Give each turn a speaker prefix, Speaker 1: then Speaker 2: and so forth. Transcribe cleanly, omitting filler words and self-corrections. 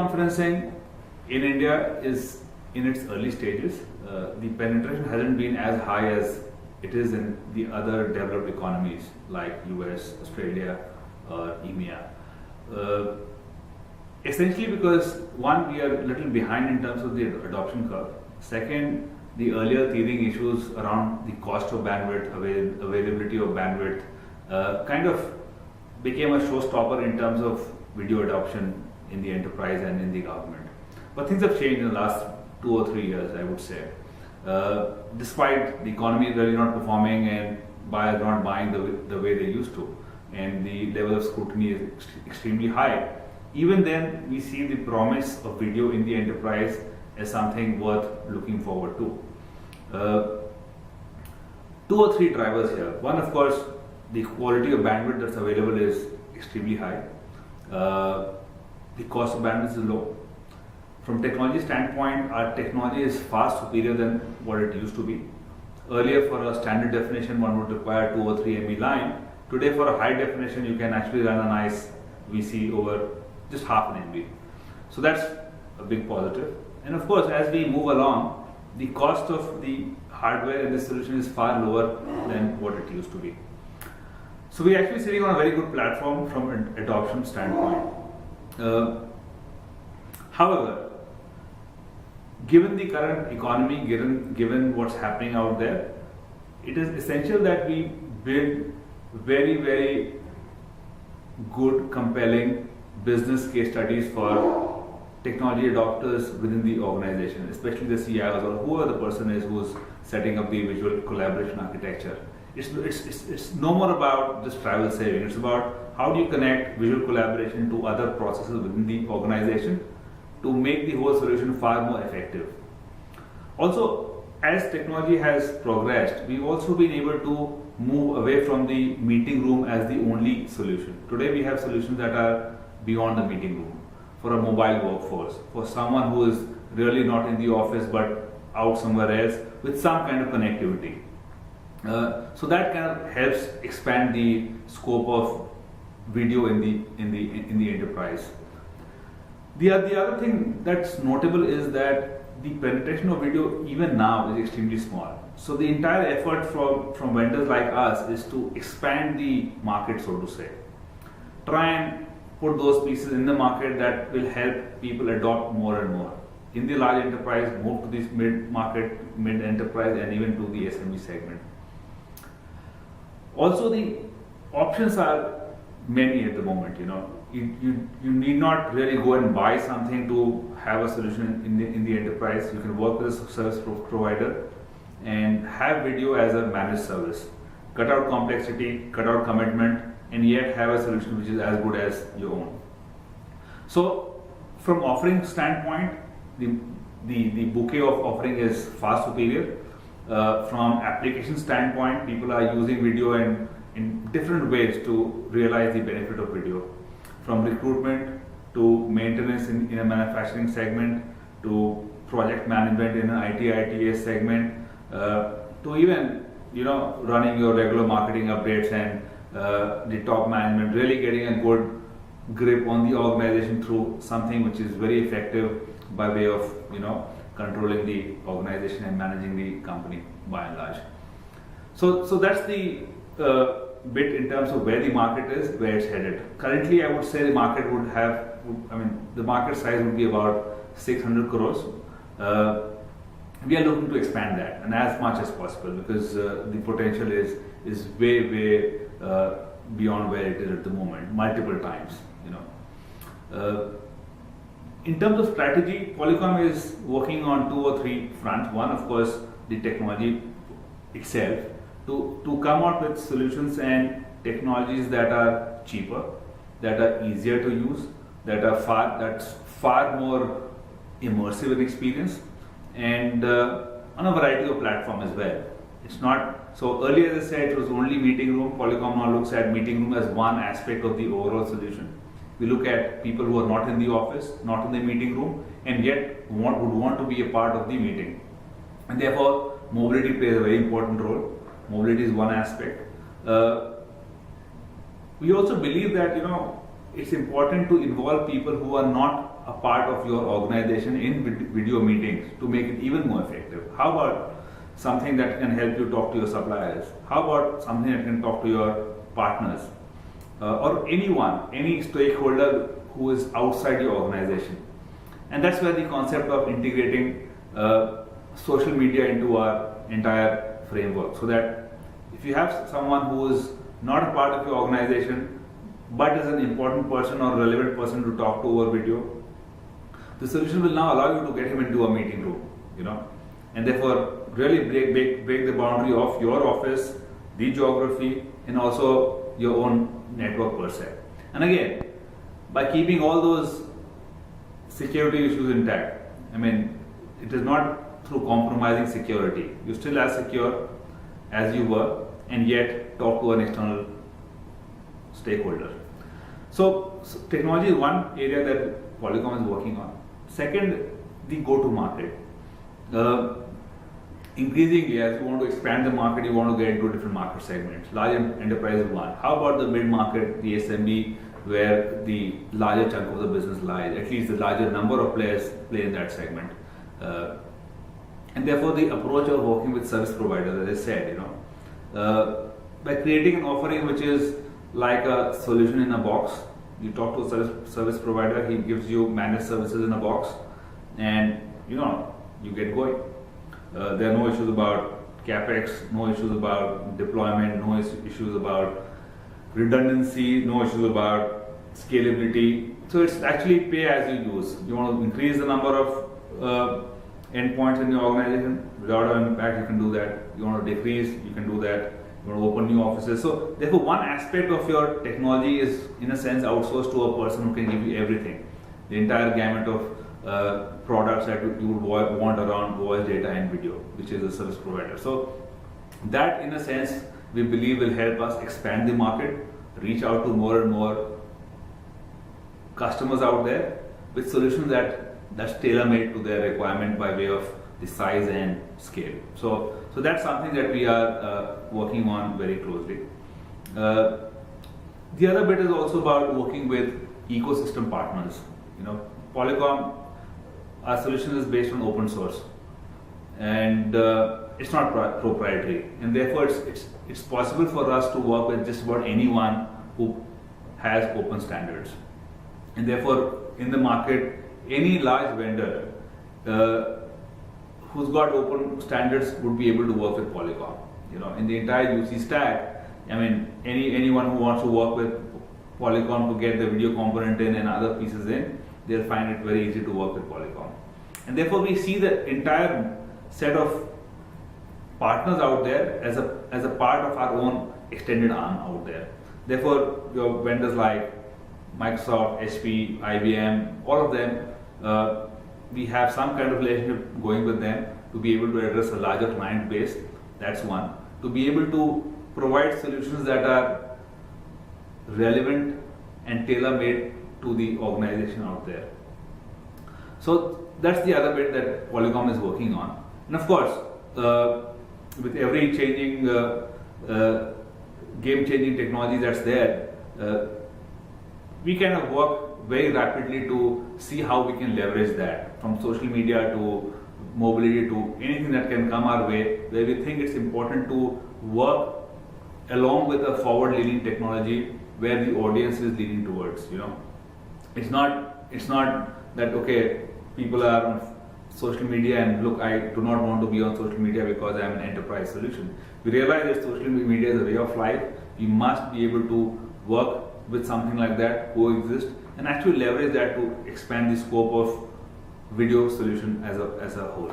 Speaker 1: conferencing in India is in its early stages. The penetration hasn't been as high as it is in the other developed economies like US, Australia, or EMEA. Essentially because one, we are a little behind in terms of the adoption curve. Second, the earlier teething issues around the cost of bandwidth, availability of bandwidth, kind of became a showstopper in terms of video adoption in the enterprise and in the government. But things have changed in the last 2 or 3 years, I would say. Despite the economy really not performing and buyers not buying the way they used to, and the level of scrutiny is extremely high, even then we see the promise of video in the enterprise as something worth looking forward to. 2 or 3 drivers here. One, of course, the quality of bandwidth that's available is extremely high. The cost of bandwidth is low. From technology standpoint, our technology is far superior than what it used to be. Earlier, for a standard definition, one would require 2 or 3 MB line. Today, for a high definition, you can actually run a nice VC over just half an MB. So that's a big positive. And of course, as we move along, the cost of the hardware in this solution is far lower than what it used to be. So we're actually sitting on a very good platform from an adoption standpoint. However, given the current economy, given what's happening out there, it is essential that we build very, very good, compelling business case studies for technology adopters within the organization, especially the CIOs or whoever the person is who's setting up the visual collaboration architecture. It's no more about just travel saving. It's about how do you connect visual collaboration to other processes within the organization to make the whole solution far more effective. Also, as technology has progressed, we've also been able to move away from the meeting room as the only solution. Today we have solutions that are beyond the meeting room for a mobile workforce, for someone who is really not in the office but out somewhere else with some kind of connectivity. So that kind of helps expand the scope of video in the enterprise. The other thing that's notable is that the penetration of video even now is extremely small. So the entire effort from vendors like us is to expand the market, so to say. Try and put those pieces in the market that will help people adopt more and more. In the large enterprise, move to this mid-market, mid-enterprise, and even to the SMB segment. Also, the options are many at the moment. You need not really go and buy something to have a solution in the enterprise. You can work with a service provider and have video as a managed service. Cut out complexity, cut out commitment, and yet have a solution which is as good as your own. So, from offering standpoint, the bouquet of offering is far superior. From application standpoint, people are using video in different ways to realize the benefit of video. From recruitment to maintenance in a manufacturing segment, to project management in an IT/ITES segment, to even running your regular marketing updates and the top management, really getting a good grip on the organization through something which is very effective by way of controlling the organization and managing the company by and large. So that's the bit in terms of where the market is, where it's headed. Currently, I would say the market the market size would be about 600 crores. We are looking to expand that and as much as possible because the potential is way beyond where it is at the moment, multiple times. In terms of strategy, Polycom is working on 2 or 3 fronts. One, of course, the technology itself, to come out with solutions and technologies that are cheaper, that are easier to use, that's far more immersive in experience, and on a variety of platforms as well. It's not so earlier, as I said, it was only meeting room. Polycom now looks at meeting room as one aspect of the overall solution. We look at people who are not in the office, not in the meeting room, and yet would want to be a part of the meeting. And therefore, mobility plays a very important role. Mobility is one aspect. We also believe that it's important to involve people who are not a part of your organization in video meetings to make it even more effective? How about something that can help you talk to your suppliers? How about something that can talk to your partners? Or anyone, any stakeholder who is outside your organization. And that's where the concept of integrating social media into our entire framework, so that if you have someone who is not a part of your organization but is an important person or relevant person to talk to over video, the solution will now allow you to get him into a meeting room, and therefore really break the boundary of your office, the geography, and also your own network per se. And again, by keeping all those security issues intact, it is not through compromising security. You're still as secure as you were, and yet talk to an external stakeholder. So technology is one area that Polycom is working on. Second, the go-to-market. Increasingly, as you want to expand the market, you want to get into different market segments. Large enterprise is one. How about the mid-market, the SMB, where the larger chunk of the business lies? At least the larger number of players play in that segment. And therefore, the approach of working with service providers, as I said, by creating an offering which is like a solution in a box. You talk to a service provider, he gives you managed services in a box, and you get going. There are no issues about capex, no issues about deployment, no issues about redundancy, no issues about scalability. So it's actually pay as you use. You want to increase the number of endpoints in your organization without an impact, you can do that. You want to decrease, you can do that. You want to open new offices. So therefore, one aspect of your technology is in a sense outsourced to a person who can give you everything, the entire gamut of products that you would want around voice, data, and video, which is a service provider. So that, in a sense, we believe will help us expand the market, reach out to more and more customers out there with solutions that's tailor-made to their requirement by way of the size and scale. So that's something that we are working on very closely. The other bit is also about working with ecosystem partners. Polycom, our solution is based on open source, and it's not proprietary, and therefore it's possible for us to work with just about anyone who has open standards. And therefore, in the market, any large vendor who's got open standards would be able to work with Polycom. In the entire UC stack, anyone who wants to work with Polycom to get the video component in and other pieces in, they'll find it very easy to work with Polycom. And therefore, we see the entire set of partners out there as a part of our own extended arm out there. Therefore, your vendors like Microsoft, HP, IBM, all of them, we have some kind of relationship going with them to be able to address a larger client base. That's one. To be able to provide solutions that are relevant and tailor-made to the organization out there. So that's the other bit that Polycom is working on. And of course, with every changing, game-changing technology that's there, we kind of work very rapidly to see how we can leverage that, from social media to mobility to anything that can come our way, where we think it's important to work along with a forward-leaning technology where the audience is leaning towards. It's not that people are on social media and look, I do not want to be on social media because I am an enterprise solution. We realize that social media is a way of life. We must be able to work with something like that, coexist, and actually leverage that to expand the scope of video solution as a whole.